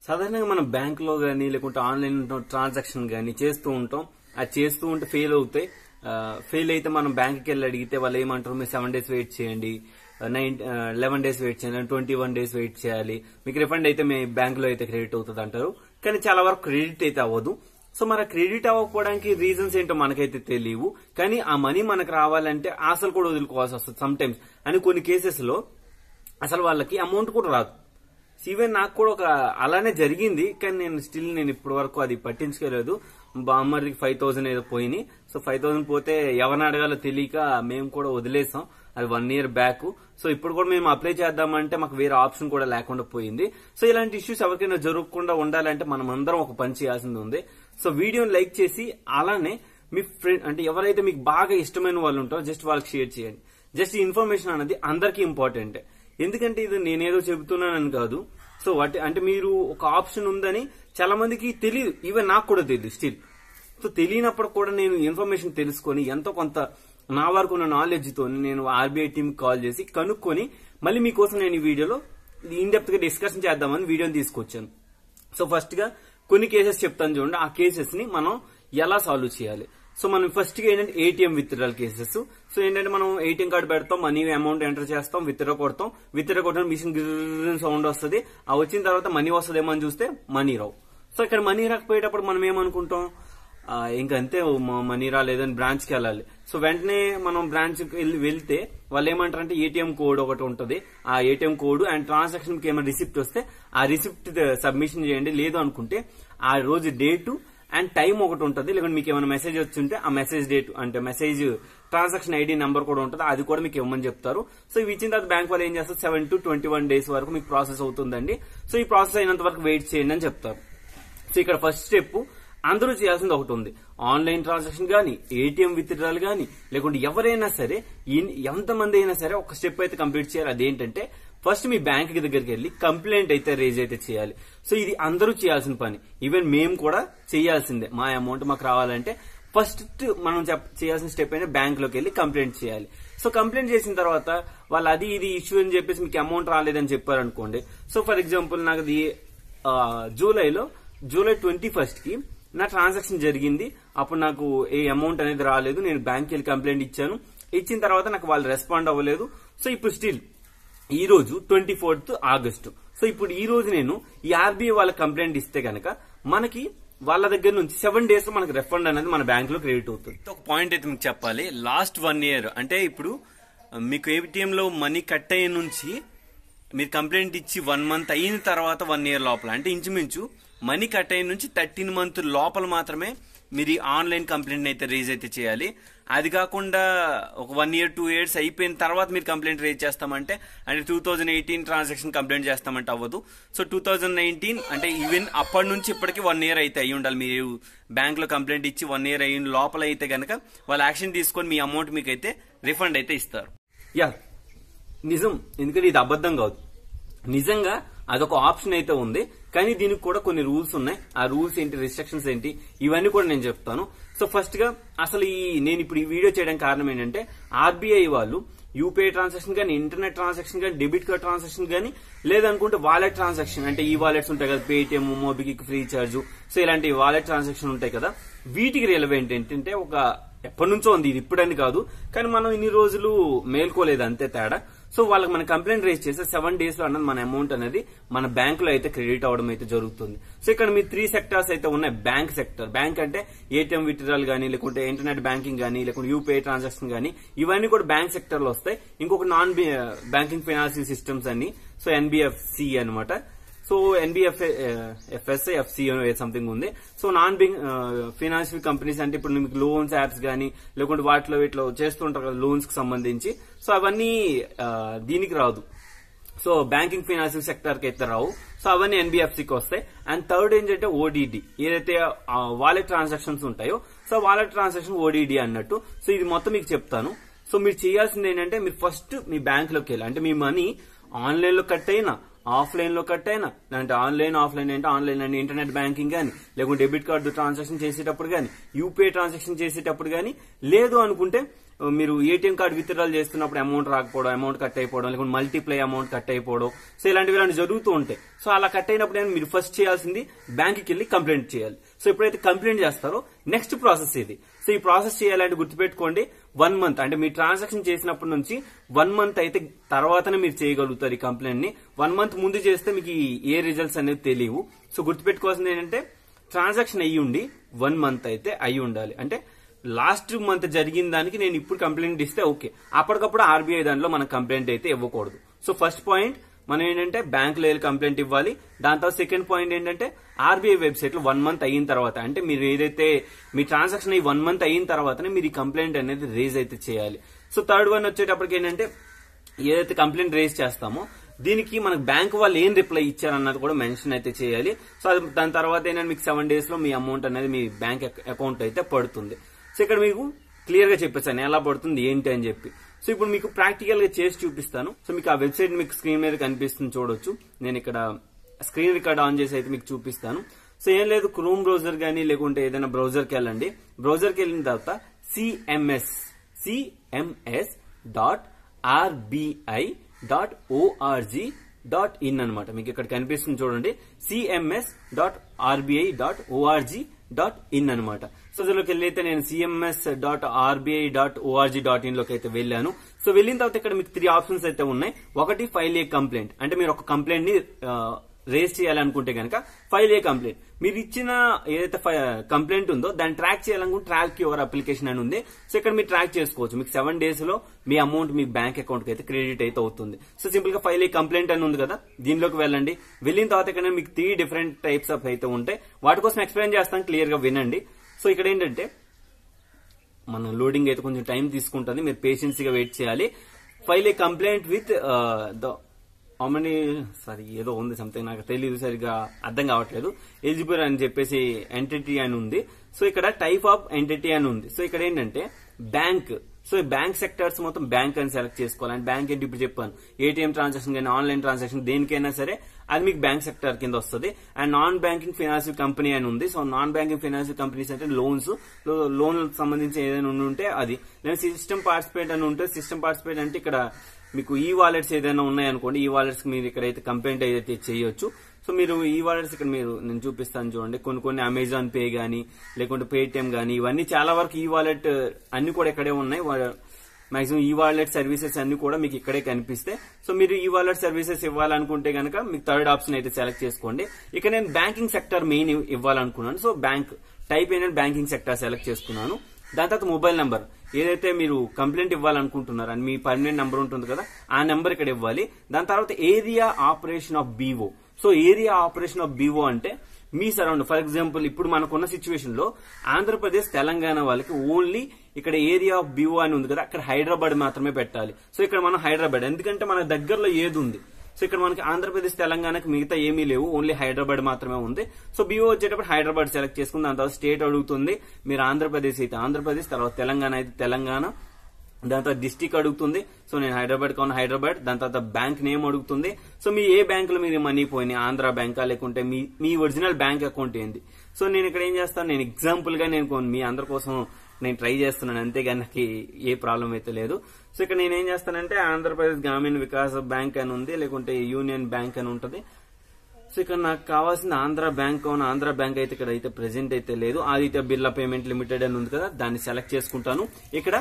సాధారణంగా మనం బ్యాంక్ లో గానీ లేకుంటే ఆన్లైన్ ట్రాన్సాక్షన్ గానీ చేస్తూ ఉంటాం. అది చేస్తూ ఉంటే ఫెయిల్ అవుతాయి. ఫెయిల్ అయితే మనం బ్యాంక్కి వెళ్ళి అడిగితే వాళ్ళు ఏమంటారు, మీరు 7 days వెయిట్ చేయండి, 11 days వెయిట్ చేయాలి, 21 days వెయిట్ చేయాలి, మీకు రిఫండ్ అయితే మీ బ్యాంక్ లో అయితే క్రెడిట్ అవుతుంది అంటారు. కానీ చాలా వరకు క్రెడిట్ అయితే అవ్వదు. సో మన క్రెడిట్ అవ్వకపోవడానికి రీజన్స్ ఏంటో మనకైతే తెలియవు. కానీ ఆ మనీ మనకు రావాలంటే అసలు కూడా వదులుకోవాల్సి వస్తుంది సమ్ టైమ్స్. అని కొన్ని కేసెస్ లో అసలు వాళ్ళకి అమౌంట్ కూడా రాదు. ఈవెన్ నాకు కూడా ఒక అలానే జరిగింది. కానీ నేను ఇప్పటి వరకు అది పట్టించుకోలేదు. బామ్మడికి 5,000 ఏదో పోయినాయి. సో 5,000 పోతే ఎవరిని అడగాలో తెలియక మేము కూడా వదిలేసాం. అది 1 year బ్యాక్. సో ఇప్పుడు కూడా మేము అప్లై చేద్దామంటే మాకు వేరే ఆప్షన్ కూడా లేకుండా పోయింది. సో ఇలాంటి ఇష్యూస్ ఎవరికైనా జరగకుండా ఉండాలంటే మనం అందరం ఒక పని చేయాల్సింది ఉంది. సో వీడియోని లైక్ చేసి అలానే మీ ఫ్రెండ్ అంటే ఎవరైతే మీకు బాగా ఇష్టమైన వాళ్ళు ఉంటారో జస్ట్ వాళ్ళకి షేర్ చేయండి. జస్ట్ ఈ ఇన్ఫర్మేషన్ అనేది అందరికీ ఇంపార్టెంట్. ఎందుకంటే ఇది నేనేదో చెబుతున్నానని కాదు. సో అంటే మీరు ఒక ఆప్షన్ ఉందని చాలా మందికి తెలియదు. ఈవెన్ నాకు కూడా తెలియదు స్టిల్. సో తెలియనప్పుడు కూడా నేను ఇన్ఫర్మేషన్ తెలుసుకొని ఎంతో కొంత నా వరకు ఉన్న నాలెడ్జ్ తో నేను ఆర్బీఐ టీమ్ కాల్ చేసి కనుక్కొని మళ్ళీ మీకోసం నేను ఈ వీడియోలో ఇన్ డెప్త్ గా డిస్కషన్ చేద్దామని వీడియోని తీసుకొచ్చాను. సో ఫస్ట్ గా కొన్ని కేసెస్ చెప్తాను చూడండి. ఆ కేసెస్ ని మనం ఎలా సాల్వ్ చేయాలి. సో మనం ఫస్ట్ గా ఏంటంటే ఏటీఎం విత్డ్రాల్ కేసెస్. సో ఏంటంటే మనం ఏటీఎం కార్డు పెడతాం, మనీ అమౌంట్ ఎంటర్ చేస్తాం, విత్డ్రా కొడతాం. విత్డ్రా కొట్టడం మిషన్ గిర్రని సౌండ్ వస్తుంది. ఆ వచ్చిన తర్వాత మనీ వస్తుందేమో అని చూస్తే మనీ రావు. సో ఇక్కడ మనీ రాకపోయేటప్పుడు మనం ఏమనుకుంటాం, ఇంకంతే మనీ రాలేదని బ్రాంచ్ కి వెళ్ళాలి. సో వెంటనే మనం బ్రాంచ్ కి వెళ్తే వాళ్ళు ఏమంటారంటే ఏటీఎం కోడ్ ఒకటి ఉంటుంది. ఆ ఏటీఎం కోడ్ అండ్ ట్రాన్సాక్షన్ కి ఏమైనా రిసిప్ట్ వస్తే ఆ రిసిప్ట్ సబ్మిషన్ చేయండి. లేదు అనుకుంటే ఆ రోజు డేటు అండ్ టైం ఒకటి ఉంటుంది. లేకుంటే మీకు ఏమైనా మెసేజ్ వచ్చింటే ఆ మెసేజ్ డేట్ అంటే మెసేజ్ ట్రాన్సాక్షన్ ఐడి నెంబర్ కూడా ఉంటుంది. అది కూడా మీకు ఇవ్వమని చెప్తారు. సో ఇవి ఇచ్చిన తర్వాత బ్యాంక్ వాళ్ళు ఏం చేస్తారు, 7 to 21 days వరకు మీకు ప్రాసెస్ అవుతుందండి. సో ఈ ప్రాసెస్ అయినంత వరకు వెయిట్ చేయండి అని చెప్తారు. సో ఇక్కడ ఫస్ట్ స్టెప్ అందరూ చేయాల్సింది ఒకటి ఉంది. ఆన్లైన్ ట్రాన్సాక్షన్ గానీ, ఏటీఎం విత్డ్రాల్ గానీ, లేకుంటే ఎవరైనా సరే ఎంతమంది అయినా సరే ఒక స్టెప్ అయితే కంప్లీట్ చేయాలి. అదేంటంటే ఫస్ట్ మీ బ్యాంక్ దగ్గరికి వెళ్లి కంప్లైంట్ అయితే రేజ్ అయితే చేయాలి. సో ఇది అందరూ చేయాల్సిన పని. ఈవెన్ మేము కూడా చేయాల్సిందే. మా అమౌంట్ మాకు రావాలంటే ఫస్ట్ మనం చేయాల్సిన స్టెప్ అయితే బ్యాంక్ లోకి వెళ్లి కంప్లైంట్ చేయాలి. సో కంప్లైంట్ చేసిన తర్వాత వాళ్ళు అది ఇది ఇష్యూ అని చెప్పేసి మీకు అమౌంట్ రాలేదని చెప్పారనుకోండి. సో ఫర్ ఎగ్జాంపుల్ నాకు జూలై 21st కి నా ట్రాన్సాక్షన్ జరిగింది. అప్పుడు నాకు ఏ అమౌంట్ అనేది రాలేదు. నేను బ్యాంక్ వెళ్ళి కంప్లైంట్ ఇచ్చాను. ఇచ్చిన తర్వాత నాకు వాళ్ళు రెస్పాండ్ అవ్వలేదు. సో ఇప్పుడు స్టిల్ ఈ రోజు 24th August. సో ఇప్పుడు ఈ రోజు నేను ఈ ఆర్బీఐ వాళ్ళ కంప్లైంట్ ఇస్తే గనక మనకి వాళ్ళ దగ్గర నుంచి 7 days లో మనకి రిఫండ్ అనేది మన బ్యాంక్ లో క్రెడిట్ అవుతుంది. ఒక పాయింట్ అయితే మీకు చెప్పాలి. లాస్ట్ 1 year అంటే ఇప్పుడు మీకు ఏటీఎం లో మనీ కట్ అయిన నుంచి మీరు కంప్లైంట్ ఇచ్చి 1 month అయిన తర్వాత 1 year లోపల అంటే ఇంచుమించు మనీ కట్ అయిన నుంచి 13 months లోపల మాత్రమే మీరు ఆన్లైన్ కంప్లైంట్ అయితే రేజ్ అయితే చేయాలి. అది కాకుండా ఒక 1 year 2 years అయిపోయిన తర్వాత మీరు కంప్లైంట్ రేజ్ చేస్తామంటే అంటే 2018 ట్రాన్సాక్షన్ కంప్లైంట్ చేస్తామంటే అవ్వదు. సో 2019 అంటే ఈవెన్ అప్పటి నుంచి ఇప్పటికి 1 year అయితే అయి ఉండాలి. మీరు బ్యాంక్ లో కంప్లైంట్ ఇచ్చి 1 year అయిన లోపల అయితే గనక వాళ్ళు యాక్షన్ తీసుకొని మీ అమౌంట్ మీకు అయితే రిఫండ్ అయితే ఇస్తారు. నిజం. ఎందుకంటే ఇది అబద్ధం కాదు. నిజంగా అదొక ఆప్షన్ అయితే ఉంది. కానీ దీనికి కూడా కొన్ని రూల్స్ ఉన్నాయి. ఆ రూల్స్ ఏంటి, రిస్ట్రిక్షన్స్ ఏంటి, ఇవన్నీ కూడా నేను చెప్తాను. సో ఫస్ట్ గా అసలు నేను ఇప్పుడు ఈ వీడియో చేయడానికి కారణం ఏంటంటే ఆర్బీఐ వాళ్ళు యూపీఐ ట్రాన్సాక్షన్ కానీ, ఇంటర్నెట్ ట్రాన్సాక్షన్ కానీ, డెబిట్ కార్డ్ ట్రాన్సాక్షన్ కానీ, లేదనుకుంటే వాలెట్ ట్రాన్సాక్షన్ అంటే ఈ వాలెట్స్ ఉంటాయి కదా, Paytm, MobiKwik, free charge. So ఇలాంటి వాలెట్ ట్రాన్సాక్షన్ ఉంటాయి కదా, వీటికి రిలవెంట్ ఏంటంటే ఒక ఎప్పటి నుంచో ఉంది. ఇది ఇప్పుడని కాదు, కానీ మనం ఇన్ని రోజులు మేల్కోలేదు, అంతే తేడా. సో వాళ్ళకి మన కంప్లైంట్ రేజ్ చేస్తే 7 days లో అన్నది మన అమౌంట్ అనేది మన బ్యాంక్ లో అయితే క్రెడిట్ అవడం అయితే జరుగుతుంది. సో ఇక్కడ మీ 3 sectors అయితే ఉన్నాయి. బ్యాంక్ సెక్టర్, బ్యాంక్ అంటే ఏటీఎం విత్డ్రాల్ గానీ, లేకుంటే ఇంటర్నెట్ బ్యాంకింగ్ గానీ, లేకుంటే యూపీఐ ట్రాన్సాక్షన్ గానీ, ఇవన్నీ కూడా బ్యాంక్ సెక్టర్ లో వస్తాయి. ఇంకొక నాన్ బ్యాంకింగ్ ఫైనాన్షియల్ సిస్టమ్స్ అని, సో ఎన్బిఎఫ్సి అనమాట. సో ఎఫ్ఎస్ఐ ఎఫ్సి సంథింగ్ ఉంది. సో నాన్ ఫైనాన్షియల్ కంపెనీస్ అంటే ఇప్పుడు మీకు లోన్స్ యాప్స్ గానీ, లేకుంటే వాటిలో వీటిలో చేస్తుంటారు కదా లోన్స్ కి సంబంధించి. సో అవన్నీ దీనికి రాదు. సో బ్యాంకింగ్ ఫైనాన్షియల్ సెక్టర్ కి అయితే రావు. సో అవన్నీ ఎన్బిఎఫ్సికి వస్తాయి. అండ్ థర్డ్ ఏంటంటే ఓడిడి, ఏదైతే వాలెట్ ట్రాన్సాక్షన్స్ ఉంటాయో, సో వాలెట్ ట్రాన్సాక్షన్ ఓడిడి అన్నట్టు. సో ఇది మొత్తం మీకు చెప్తాను. సో మీరు చేయాల్సింది ఏంటంటే మీరు ఫస్ట్ మీ బ్యాంక్ లోకి వెళ్ళి, అంటే మీ మనీ ఆన్లైన్ లో కట్ అయినా, ఆఫ్లైన్ లో కట్ అయినా, అంటే ఆన్లైన్ ఆఫ్లైన్ అంటే ఆన్లైన్ అంటే ఇంటర్నెట్ బ్యాంకింగ్ గానీ, లేకుంటే డెబిట్ కార్డు ట్రాన్సాక్షన్ చేసేటప్పుడు గానీ, యూపీఐ ట్రాన్సాక్షన్ చేసేటప్పుడు గానీ, లేదు అనుకుంటే మీరు ఏటీఎం కార్డు విత్డ్రాల్ చేస్తున్నప్పుడు అమౌంట్ రాకపోవడం, అమౌంట్ కట్ అయిపోవడం, లేకుంటే మల్టిప్లై అమౌంట్ కట్ అయిపోవడం, సో ఇలాంటివి జరుగుతూ ఉంటాయి. సో అలా కట్ అయినప్పుడు మీరు ఫస్ట్ చేయాల్సింది బ్యాంక్కి వెళ్ళి కంప్లైంట్ చేయాలి. సో ఎప్పుడైతే కంప్లైంట్ చేస్తారో నెక్స్ట్ ప్రాసెస్ ఇది. సో ఈ ప్రాసెస్ చేయాలంటే గుర్తుపెట్టుకోండి 1 month, అంటే మీ ట్రాన్సాక్షన్ చేసినప్పటి నుంచి 1 month అయితే తర్వాతనే మీరు చేయగలుగుతారు ఈ కంప్లైంట్ ని. 1 month ముందు చేస్తే మీకు ఏ రిజల్ట్స్ అనేది తెలియవు. సో గుర్తుపెట్టుకోవాల్సింది ఏంటంటే ట్రాన్సాక్షన్ అయ్యి ఉండి 1 month అయితే అయి ఉండాలి. అంటే లాస్ట్ మంత్ జరిగిన దానికి నేను ఇప్పుడు కంప్లైంట్ ఇస్తే ఓకే, అప్పటికప్పుడు ఆర్బీఐ దాంట్లో మనం కంప్లైంట్ అయితే ఇవ్వకూడదు. సో ఫస్ట్ పాయింట్ మనం ఏంటంటే బ్యాంకులో వెళ్ళి కంప్లైంట్ ఇవ్వాలి. దాని తర్వాత సెకండ్ పాయింట్ ఏంటంటే ఆర్బీఐ వెబ్సైట్ లో 1 month అయిన తర్వాత, అంటే మీరు ఏదైతే మీ ట్రాన్సాక్షన్ 1 month అయిన తర్వాతనే మీరు ఈ కంప్లైంట్ అనేది రేజ్ అయితే చేయాలి. సో థర్డ్ వన్ వచ్చేటప్పటికి ఏంటంటే ఏదైతే కంప్లైంట్ రేజ్ చేస్తామో దీనికి మనకు బ్యాంక్ వాళ్ళు ఏం రిప్లై ఇచ్చారన్నది కూడా మెన్షన్ అయితే చేయాలి. సో దాని తర్వాత ఏంటంటే మీకు 7 days లో మీ అమౌంట్ అనేది మీ బ్యాంక్ అకౌంట్ అయితే పడుతుంది. సో ఇక్కడ మీకు క్లియర్ గా చెప్పేసాను ఎలా పడుతుంది ఏంటి అని చెప్పి. సో ఇప్పుడు మీకు ప్రాక్టికల్ గా చేసి చూపిస్తాను. సో మీకు ఆ వెబ్సైట్ మీకు స్క్రీన్ మీద కనిపిస్తుంది చూడొచ్చు. నేను ఇక్కడ స్క్రీన్ రికార్డ్ ఆన్ చేసి అయితే మీకు చూపిస్తాను. సో ఏం లేదు, క్రోమ్ బ్రౌజర్ గానీ లేకుంటే ఏదైనా బ్రౌజర్ కి వెళ్ళండి. బ్రౌజర్ కి వెళ్ళిన తర్వాత cms.rbi.org.in అనమాట. మీకు ఇక్కడ కనిపిస్తుంది చూడండి, cms.rbi.org.in అనమాట. సో అందులోకి వెళ్ళైతే నేను cms.rbi.org.in లోకి అయితే వెళ్ళాను. సో వెళ్ళిన తర్వాత ఇక్కడ మీకు 3 ఆప్షన్స్ అయితే ఉన్నాయి. ఒకటి ఫైల్ ఏ కంప్లైంట్, అంటే మీరు ఒక కంప్లైంట్ ని రేజ్ చేయాలనుకుంటే కనుక ఫైల్ ఏ కంప్లైంట్. మీరు ఇచ్చిన ఏదైతే కంప్లైంట్ ఉందో దాన్ని ట్రాక్ చేయాలనుకుంటే ట్రాక్ యువర్ అప్లికేషన్ అని ఉంది. సో ఇక్కడ మీరు ట్రాక్ చేసుకోవచ్చు. మీకు 7 days లో మీ అమౌంట్ మీ బ్యాంక్ అకౌంట్ కి అయితే క్రెడిట్ అయితే అవుతుంది. సో సింపుల్ గా ఫైల్ ఏ కంప్లైంట్ అని ఉంది కదా, దీనిలోకి వెళ్ళండి. వెళ్ళిన తర్వాత ఇక్కడ మీకు 3 different టైప్స్ ఆఫ్ అయితే ఉంటాయి. వాటి కోసం ఎక్స్ప్లెయిన్ చేస్తాను, క్లియర్ గా వినండి. సో ఇక్కడ ఏంటంటే మన లోడింగ్ అయితే కొంచెం టైం తీసుకుంటుంది, మీరు పేషెన్సీగా వెయిట్ చేయాలి. ఫైల్ ఏ కంప్లైంట్ విత్ ఏదో ఉంది సంథింగ్, నాకు తెలియదు, సరిగా అర్థం కావట్లేదు. ఎలిజిబుల్ అని చెప్పేసి ఎంటిటీ అని ఉంది. సో ఇక్కడ టైప్ ఆఫ్ ఎంటిటీ అని ఉంది. సో ఇక్కడ ఏంటంటే బ్యాంక్. సో బ్యాంక్ సెక్టర్స్ మొత్తం బ్యాంక్ అని సెలెక్ట్ చేసుకోవాలి. అండ్ బ్యాంక్ ఏంటి ఇప్పుడు చెప్పాను, ఏటీఎం ట్రాన్సాక్షన్ కానీ ఆన్లైన్ ట్రాన్సాక్షన్ దేనికైనా సరే అది మీకు బ్యాంక్ సెక్టర్ కింద వస్తుంది. And non banking financial company అని ఉంది. So non banking financial companies అంటే లోన్ సంబంధించి ఏదైనా ఉంటే అది. నేను సిస్టమ్ పార్టిసిపేట్ అని ఉంటే, సిస్టమ్ పార్టిసిపేట్ అంటే ఇక్కడ మీకు ఈ వాలెట్స్ ఏదైనా ఉన్నాయనుకోండి, ఈ వాలెట్స్ మీరు ఇక్కడైతే కంప్లైంట్ అయితే చేయొచ్చు. సో మీరు ఈ వాలెట్స్ ఇక్కడ నేను చూపిస్తాను చూడండి. కొన్ని అమెజాన్ పే గానీ లేకుంటే పేటిఎం గానీ ఇవన్నీ చాలా వరకు ఈ వాలెట్ అన్ని కూడా ఇక్కడే ఉన్నాయి. మాక్సిమం ఈ వాలెట్ సర్వీసెస్ అన్ని కూడా మీకు ఇక్కడే కనిపిస్తాయి. సో మీరు ఈ వాలెట్ సర్వీసెస్ ఇవ్వాలనుకుంటే కనుక మీకు థర్డ్ ఆప్షన్ అయితే సెలెక్ట్ చేసుకోండి. ఇక నేను బ్యాంకింగ్ సెక్టర్ మెయిన్ ఇవ్వాలనుకున్నాను. సో బ్యాంక్ టైప్ ఏంటంటే బ్యాంకింగ్ సెక్టర్ సెలెక్ట్ చేసుకున్నాను. దాని తర్వాత మొబైల్ నంబర్, ఏదైతే మీరు కంప్లైంట్ ఇవ్వాలనుకుంటున్నారో అని మీ పర్మనెంట్ నంబర్ ఉంటుంది కదా, ఆ నెంబర్ ఇక్కడ ఇవ్వాలి. దాని తర్వాత area operation of BO. So area operation of BO అంటే మీ సరౌండ్, ఫర్ ఎగ్జాంపుల్ ఇప్పుడు మనకున్న సిచ్యువేషన్ లో ఆంధ్రప్రదేశ్ తెలంగాణ వాళ్ళకి ఓన్లీ ఇక్కడ ఏరియా ఆఫ్ బీఓ అని ఉంది కదా, అక్కడ హైదరాబాద్ మాత్రమే పెట్టాలి. సో ఇక్కడ మనం హైదరాబాద్, ఎందుకంటే మన దగ్గరలో ఏది ఉంది. సో ఇక్కడ మనకి ఆంధ్రప్రదేశ్ తెలంగాణకి మిగతా ఏమీ లేవు, ఓన్లీ హైదరాబాద్ మాత్రమే ఉంది. సో బీఓ వచ్చేటప్పుడు హైదరాబాద్ సెలెక్ట్ చేసుకుని దాని తర్వాత స్టేట్ అడుగుతుంది. మీరు ఆంధ్రప్రదేశ్ అయితే ఆంధ్రప్రదేశ్, తర్వాత తెలంగాణ అయితే తెలంగాణ, దాని తర్వాత డిస్టిక్ అడుగుతుంది. సో నేను హైదరాబాద్ కావున హైదరాబాద్. దాని తర్వాత బ్యాంక్ నేమ్ అడుగుతుంది. సో మీ ఏ బ్యాంక్ లో మీరు మనీ పోయినాయి, ఆంధ్ర బ్యాంకా లేకుంటే మీ ఒరిజినల్ బ్యాంక్ అకౌంట్ ఏంది. సో నేను ఇక్కడ ఏం చేస్తాను, నేను ఎగ్జాంపుల్ గా నేను మీ అందరి కోసం నేను ట్రై చేస్తున్నాను, అంతేగాని నాకు ఏ ప్రాబ్లం అయితే లేదు. సో ఇక్కడ నేను ఏం చేస్తానంటే ఆంధ్రప్రదేశ్ గ్రామీణ వికాస్ బ్యాంక్ అని ఉంది, లేకుంటే యూనియన్ బ్యాంక్ అని ఉంటుంది. సో ఇక్కడ నాకు కావాల్సిన ఆంధ్ర బ్యాంక్ అవును, ఆంధ్ర బ్యాంక్ అయితే ఇక్కడ అయితే ప్రెసెంట్ అయితే లేదు. ఆదిత్య బిర్లా పేమెంట్ లిమిటెడ్ అని ఉంది కదా, దాన్ని సెలెక్ట్ చేసుకుంటాను. ఇక్కడ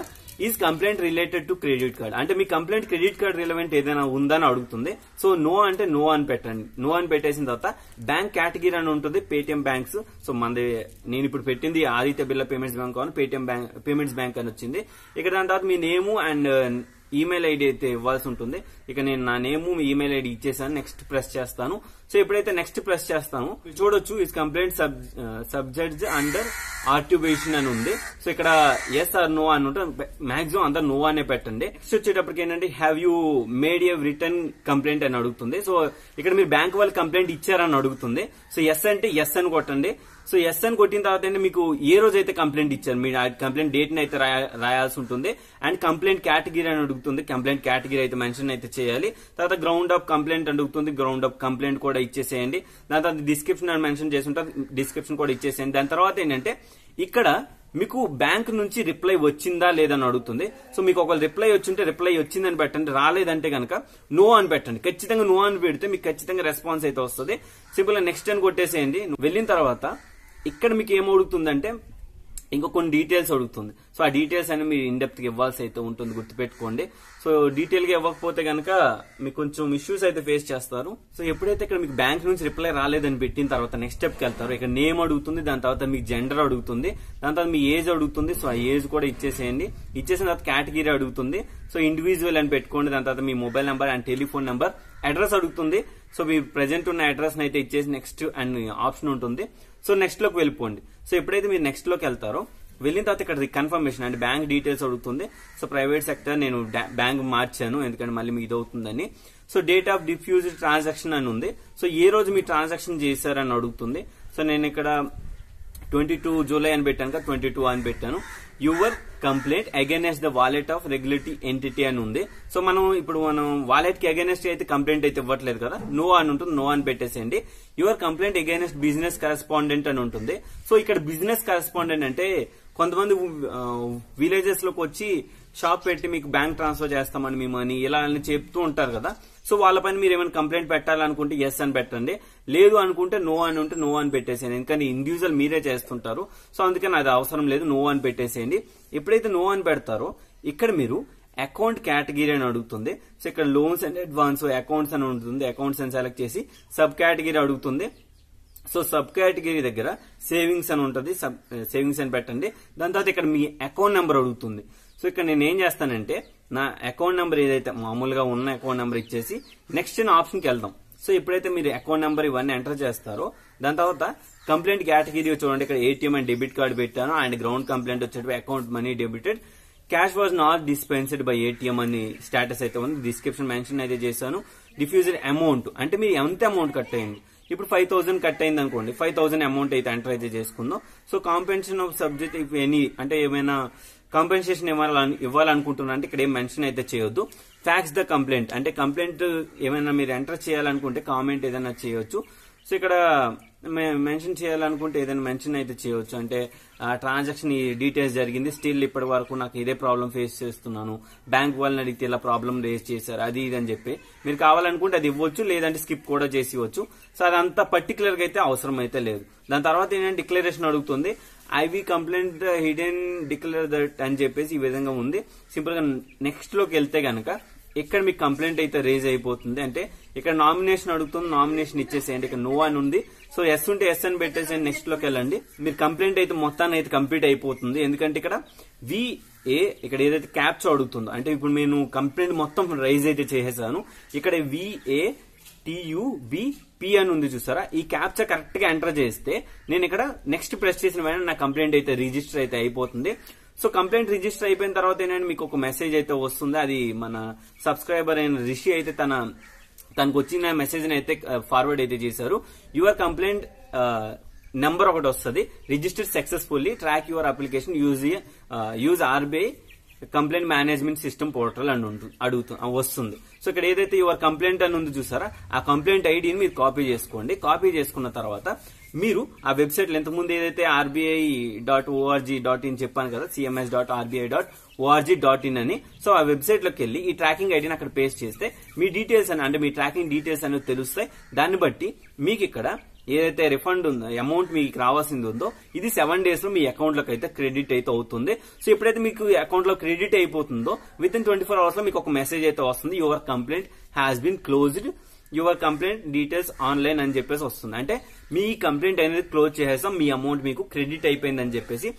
is complaint related to credit card, అంటే మీ కంప్లైంట్ క్రెడిట్ కార్డ్ రిలవెంట్ ఏదైనా ఉందని అడుగుతుంది. సో నో అంటే నో అని పెట్టండి. నో అని పెట్టేసిన తర్వాత బ్యాంక్ కేటగిరీ అని ఉంటుంది, పేటిఎం బ్యాంక్స్. సో నేను ఇప్పుడు పెట్టింది ఆదిత్య బిర్లా పేమెంట్స్ బ్యాంక్ అవును, పేటిఎం పేమెంట్స్ బ్యాంక్ అని వచ్చింది. ఇక్కడ దాని తర్వాత మీ నేము అండ్ ఈమెయిల్ ఐడి అయితే ఇవ్వాల్సి ఉంటుంది. ఇక నేను నా నేము ఈమెయిల్ ఐడి ఇచ్చేసాను, నెక్స్ట్ ప్రెస్ చేస్తాను. సో ఎప్పుడైతే నెక్స్ట్ ప్రెస్ చేస్తాను చూడొచ్చు, ఇస్ కంప్లైంట్ సబ్జెక్ట్ అండర్ ఆర్టివేషన్ అని ఉంది. సో ఇక్కడ ఎస్ ఆర్ నో అని ఉంటే మాక్సిమం అందరు నో అనే పెట్టండి. నెక్స్ట్ వచ్చేటప్పటికి ఏంటంటే have you made A return complaint అని అడుగుతుంది. సో ఇక్కడ మీరు బ్యాంక్ వాళ్ళు కంప్లైంట్ ఇచ్చారని అడుగుతుంది. సో ఎస్ అంటే ఎస్ అని కొట్టండి. సో ఎస్ అని కొట్టిన తర్వాత మీకు ఏ రోజు అయితే కంప్లైంట్ ఇచ్చారు, మీరు ఆ కంప్లైంట్ డేట్ ని అయితే రాయాల్సి ఉంటుంది. అండ్ కంప్లైంట్ కేటగిరీ అని అడుగుతుంది, కంప్లైంట్ కేటగిరీ అయితే మెన్షన్ అయితే చేయాలి. తర్వాత గ్రౌండ్ ఆఫ్ కంప్లైంట్ అడుగుతుంది, గ్రౌండ్ ఆఫ్ కంప్లైంట్ కూడా ఇచ్చేసేయండి. దాని తర్వాత డిస్క్రిప్షన్ అని మెన్షన్ చేసి ఉంటుంది, డిస్క్రిప్షన్ కూడా ఇచ్చేసేయండి. దాని తర్వాత ఏంటంటే ఇక్కడ మీకు బ్యాంక్ నుంచి రిప్లై వచ్చిందా లేదని అడుగుతుంది. సో మీకు ఒక రిప్లై వచ్చింటే రిప్లై వచ్చిందని పెట్టండి, రాలేదంటే కనుక నో అని పెట్టండి. ఖచ్చితంగా నో అని పెడితే మీకు ఖచ్చితంగా రెస్పాన్స్ అయితే వస్తుంది. సింపుల్ గా నెక్స్ట్ అని కొట్టేసేయండి. వెళ్ళిన తర్వాత ఇక్కడ మీకు ఏం అడుగుతుందంటే ఇంకా కొన్ని డీటెయిల్స్ అడుగుతుంది. సో ఆ డీటెయిల్స్ అని మీరు ఇన్ డెప్త్ గా ఇవ్వాల్సి అయితే ఉంటుంది, గుర్తుపెట్టుకోండి. సో డీటెయిల్ గా ఇవ్వకపోతే కనుక మీకు కొంచెం ఇష్యూస్ అయితే ఫేస్ చేస్తారు. సో ఎప్పుడైతే ఇక్కడ మీకు బ్యాంక్ నుంచి రిప్లై రాలేదని పెట్టిన తర్వాత నెక్స్ట్ స్టెప్ కి వెళ్తారు. ఇక్కడ నేమ్ అడుగుతుంది, దాని తర్వాత మీకు జెండర్ అడుగుతుంది, దాని తర్వాత మీ ఏజ్ అడుగుతుంది. సో ఆ ఏజ్ కూడా ఇచ్చేసేయండి. ఇచ్చేసిన తర్వాత కేటగిరీ అడుగుతుంది. సో ఇండివిజువల్ అని పెట్టుకోండి. దాని తర్వాత మీ mobile number and telephone number, address అడుగుతుంది. సో మీ ప్రెజెంట్ ఉన్న అడ్రస్ అయితే ఇచ్చేసి నెక్స్ట్ అండ్ ఆప్షన్ ఉంటుంది. సో నెక్స్ట్ లోకి వెళ్ళిపోండి. సో ఎప్పుడైతే మీరు నెక్స్ట్ లోకి వెళ్తారో వెళ్ళిన తర్వాత ఇక్కడ కన్ఫర్మేషన్ అంటే బ్యాంక్ డీటెయిల్స్ అడుగుతుంది. సో ప్రైవేట్ సెక్టర్ నేను బ్యాంక్ మార్చాను ఎందుకంటే మళ్ళీ మీకు ఇది అవుతుందని. So date of diffused transaction అని ఉంది. సో ఏ రోజు మీరు ట్రాన్సాక్షన్ చేశారని అడుగుతుంది. సో నేను ఇక్కడ 22 జూలై అని పెట్టాను కదా, 22 అని పెట్టాను. Your complaint against the wallet of regulatory entity అని ఉంది. సో మనం వాలెట్ కి అగైనెస్ట్ అయితే కంప్లైంట్ అయితే ఇవ్వట్లేదు కదా, నో అని ఉంటుంది, నో అని పెట్టేసేయండి. Your complaint against business correspondent అని ఉంటుంది. సో ఇక్కడ బిజినెస్ కరెస్పాండెంట్ అంటే కొంతమంది విలేజెస్ లోకి వచ్చి షాప్ పెట్టి మీకు బ్యాంక్ ట్రాన్స్ఫర్ చేస్తామని మీ మనీ ఇలా అని చెప్తూ ఉంటారు కదా. సో వాళ్ళ పైన మీరు ఏమైనా కంప్లైంట్ పెట్టాలనుకుంటే ఎస్ అని పెట్టండి, లేదు అనుకుంటే నో అని ఉంటే నో అని పెట్టేసేయండి. ఎందుకంటే ఇండివిజువల్ మీరే చేస్తుంటారు. సో అందుకని అది అవసరం లేదు, నో అని పెట్టేసేయండి. ఎప్పుడైతే నో అని పెడతారో ఇక్కడ మీరు అకౌంట్ కేటగిరీ అని అడుగుతుంది. సో ఇక్కడ లోన్స్ అండ్ అడ్వాన్స్ అకౌంట్స్ అని ఉంటుంది. అకౌంట్స్ అని సెలెక్ట్ చేసి సబ్ కేటగిరీ అడుగుతుంది. సో సబ్ కేటగిరీ దగ్గర సేవింగ్స్ అని ఉంటుంది, సేవింగ్స్ అని పెట్టండి. దాని తర్వాత ఇక్కడ మీ అకౌంట్ నెంబర్ అడుగుతుంది. సో ఇక్కడ నేను ఏం చేస్తానంటే నా అకౌంట్ నెంబర్ ఏదైతే మామూలుగా ఉన్న అకౌంట్ నెంబర్ ఇచ్చేసి నెక్స్ట్ ఆప్షన్కి వెళ్దాం. సో ఎప్పుడైతే మీరు అకౌంట్ నెంబర్ ఇవన్నీ ఎంటర్ చేస్తారో దాని తర్వాత కంప్లైంట్ కేటగిరీ చూడండి, ఇక్కడ ఏటీఎం అండ్ డెబిట్ కార్డు పెట్టాను అండ్ గ్రౌండ్ కంప్లైంట్ వచ్చేటప్పుడు account money debited, cash was not dispensed by ATM అని స్టేటస్ అయితే ఉంది. డిస్క్రిప్షన్ మెన్షన్ అయితే చేశాను. డిఫ్యూజర్ అమౌంట్ అంటే మీరు ఎంత అమౌంట్ కట్ అయ్యింది. ఇప్పుడు 5000 కట్ అయింది అనుకోండి, 5000 అమౌంట్ అయితే ఎంటర్ అయితే చేసుకుందాం. So compensation of subject if any అంటే ఏమైనా కాంపెన్సేషన్ ఇవ్వాలనుకుంటున్నా అంటే ఇక్కడ ఏం మెన్షన్ అయితే చేయొద్దు. ఫ్యాక్స్ ద కంప్లైంట్ అంటే కంప్లైంట్ ఏమైనా మీరు ఎంటర్ చేయాలనుకుంటే కామెంట్ ఏదైనా చేయొచ్చు. సో ఇక్కడ మెన్షన్ చేయాలనుకుంటే ఏదైనా మెన్షన్ అయితే చేయొచ్చు. అంటే ట్రాన్సాక్షన్ ఈ డీటెయిల్స్ జరిగింది, స్టిల్ ఇప్పటి వరకు నాకు ఇదే ప్రాబ్లం ఫేస్ చేస్తున్నాను, బ్యాంక్ వాళ్ళని అడిగితే ఇలా ప్రాబ్లం రేస్ చేశారు అది ఇది అని చెప్పి మీరు కావాలనుకుంటే అది ఇవ్వచ్చు, లేదంటే స్కిప్ కూడా చేసి ఇవ్వచ్చు. సో అదంతా పర్టికులర్ గా అయితే అవసరం అయితే లేదు. దాని తర్వాత ఏంటంటే డిక్లరేషన్ అడుగుతుంది. IV complaint hidden declare that అని చెప్పేసి ఈ విధంగా ఉంది. సింపుల్ గా నెక్స్ట్ లోకి వెళ్తే గనక ఇక్కడ మీకు కంప్లైంట్ అయితే రేజ్ అయిపోతుంది. అంటే ఇక్కడ నామినేషన్ అడుగుతుంది, నామినేషన్ ఇచ్చేసేయండి. ఇక్కడ నో అని ఉంది. సో ఎస్ ఉంటే ఎస్ అని పెట్టేసేయండి. నెక్స్ట్ లోకి వెళ్ళండి. మీరు కంప్లైంట్ అయితే మొత్తాన్ని అయితే కంప్లీట్ అయిపోతుంది. ఎందుకంటే ఇక్కడ విఏ ఇక్కడ ఏదైతే క్యాప్చా అడుగుతుందో అంటే ఇప్పుడు నేను కంప్లైంట్ మొత్తం రైజ్ అయితే చేసేసాను. ఇక్కడ విఏ TUBP అని ఉంది చూసారా, ఈ క్యాప్చా కరెక్ట్ గా ఎంటర్ చేస్తే నేను ఇక్కడ నెక్స్ట్ ప్రెస్ చేసిన వెంటనే నా కంప్లైంట్ అయితే రిజిస్టర్ అయితే అయిపోతుంది. సో కంప్లైంట్ రిజిస్టర్ అయిపోయిన తర్వాత ఏంటంటే మీకు ఒక మెసేజ్ అయితే వస్తుంది. అది మన సబ్స్క్రైబర్ అయిన రిషి అయితే తనకు వచ్చిన మెసేజ్ అయితే ఫార్వర్డ్ అయితే చేశారు. యువర్ కంప్లైంట్ నెంబర్ ఒకటి వస్తుంది, registered successfully, track your application, use RBI complaint management system portal అని వస్తుంది. సో ఇక్కడ ఏదైతే యువర్ కంప్లైంట్ అని ఉంది చూసారా, ఆ కంప్లైంట్ ఐడిని మీరు కాపీ చేసుకోండి. కాపీ చేసుకున్న తర్వాత మీరు ఆ వెబ్సైట్ లో ఇంతకుముందు ఏదైతే RBI.org.in చెప్పాను కదా, cms.rbi.org.in అని. సో ఆ వెబ్సైట్ లోకి వెళ్ళి ఈ ట్రాకింగ్ ఐడిని అక్కడ పేస్ట్ చేస్తే మీ డీటెయిల్స్ అని అంటే మీ ట్రాకింగ్ డీటెయిల్స్ అనేవి తెలుస్తాయి. దాన్ని బట్టి మీకు ఇక్కడ ఏదైతే రిఫండ్ ఉందో అమౌంట్ మీకు రావాల్సింది ఉందో ఇది 7 days లో మీ అకౌంట్ లోకి అయితే క్రెడిట్ అయితే అవుతుంది. సో ఎప్పుడైతే మీకు అకౌంట్ లో క్రెడిట్ అయిపోతుందో విత్ ఇన్ 24 hours లో మీకు ఒక మెసేజ్ అయితే వస్తుంది, your complaint has been closed, your complaint details online అని చెప్పేసి వస్తుంది. అంటే మీ కంప్లైంట్ అనేది క్లోజ్ చేసేసాం, మీ అమౌంట్ మీకు క్రెడిట్ అయిపోయిందని చెప్పేసి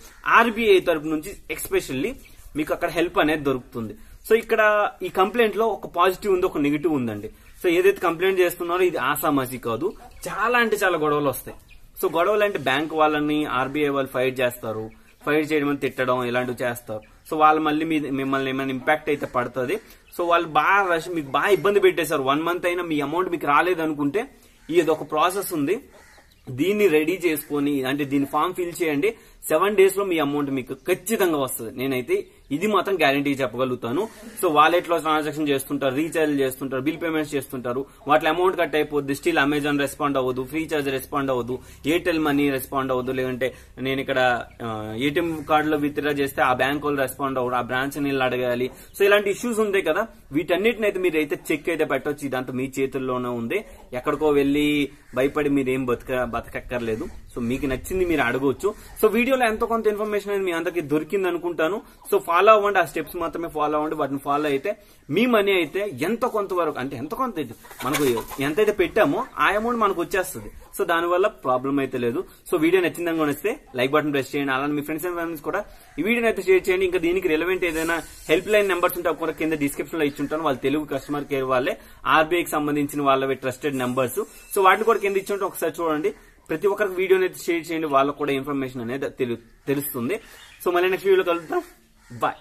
RBI తరపు నుంచి ఎక్స్పెషల్లీ మీకు అక్కడ హెల్ప్ అనేది దొరుకుతుంది. సో ఇక్కడ ఈ కంప్లైంట్ లో ఒక పాజిటివ్ ఉంది, ఒక నెగిటివ్ ఉందండి. సో ఏదైతే కంప్లైంట్ చేస్తున్నారో ఇది ఆసామాసి కాదు, చాలా అంటే చాలా గొడవలు వస్తాయి. సో గొడవలు అంటే బ్యాంక్ వాళ్ళని RBI వాళ్ళు ఫైట్ చేస్తారు, ఫైట్ చేయడం తిట్టడం ఇలాంటివి చేస్తారు. సో వాళ్ళు మళ్ళీ మిమ్మల్ని ఏమైనా ఇంపాక్ట్ అయితే పడుతుంది. సో వాళ్ళు మీకు బాగా ఇబ్బంది పెట్టేశారు. 1 month అయినా మీ అమౌంట్ మీకు రాలేదనుకుంటే ఇది ఒక ప్రాసెస్ ఉంది, దీన్ని రెడీ చేసుకొని అంటే దీన్ని ఫామ్ ఫిల్ చేయండి. 7 days లో మీ అమౌంట్ మీకు ఖచ్చితంగా వస్తుంది. నేనైతే ఇది మాత్రం గ్యారంటీ చెప్పగలుగుతాను. సో వాలెట్ లో ట్రాన్సాక్షన్ చేస్తుంటారు, రీఛార్జ్ చేస్తుంటారు, బిల్ పేమెంట్స్ చేస్తుంటారు, వాటి అమౌంట్ కట్ అయిపోద్ది, స్టిల్ అమెజాన్ రెస్పాండ్ అవ్వదు, ఫ్రీ చార్జ్ రెస్పాండ్ అవ్వదు, ఎయిర్టెల్ మనీ రెస్పాండ్ అవ్వదు, లేదంటే నేను ఇక్కడ ఏటీఎం కార్డులో విత్డ్రా చేస్తే ఆ బ్యాంక్ వాళ్ళు రెస్పాండ్ అవ్వరు, ఆ బ్రాంచ్ నీళ్ళు అడగాలి. సో ఇలాంటి ఇష్యూస్ ఉంటాయి కదా, వీటన్నిటిని అయితే మీరు అయితే చెక్ అయితే పెట్టొచ్చు. ఇదంతా మీ చేతుల్లోనే ఉంది, ఎక్కడికో వెళ్లి భయపడి మీరేం బతకక్కర్లేదు. సో మీకు నచ్చింది మీరు అడగవచ్చు. సో వీడియోలో ఎంతో కొంత ఇన్ఫర్మేషన్ అనేది మీ అందరికి దొరికింది అనుకుంటాను. సో ఫాలో అవ్వండి, ఆ స్టెప్స్ మాత్రమే ఫాలో అవ్వండి. వాటిని ఫాలో అయితే మీ మనీ అయితే ఎంతో కొంత వరకు, అంటే ఎంత కొంత మనకు ఎంతైతే పెట్టామో ఆ అమౌంట్ మనకు వచ్చేస్తుంది. సో దానివల్ల ప్రాబ్లం అయితే లేదు. సో వీడియో నచ్చిందని కొనిస్తే లైక్ బటన్ ప్రెస్ చేయండి. అలానే మీ ఫ్రెండ్స్ అండ్ ఫ్యామిలీస్ కూడా ఈ వీడియోని అయితే షేర్ చేయండి. ఇంకా దీనికి రిలవెంట్ ఏదైనా హెల్ప్ లైన్ నెంబర్స్ ఉంటే కూడా కింద డిస్క్రిప్షన్ లో ఇచ్చుంటాను. వాళ్ళు తెలుగు కస్టమర్ కేర్ వాళ్ళే, ఆర్బీఐకి సంబంధించిన వాళ్ళవి ట్రస్టెడ్ నెంబర్స్. సో వాటిని కూడా కింద ఇచ్చుంటే ఒకసారి చూడండి. ప్రతి ఒక్కరికి వీడియోని అయితే షేర్ చేయండి, వాళ్ళకు కూడా ఇన్ఫర్మేషన్ అనేది తెలుస్తుంది. సో మళ్ళీ నెక్స్ట్ వీడియోలో కలుద్దాం. బాయ్.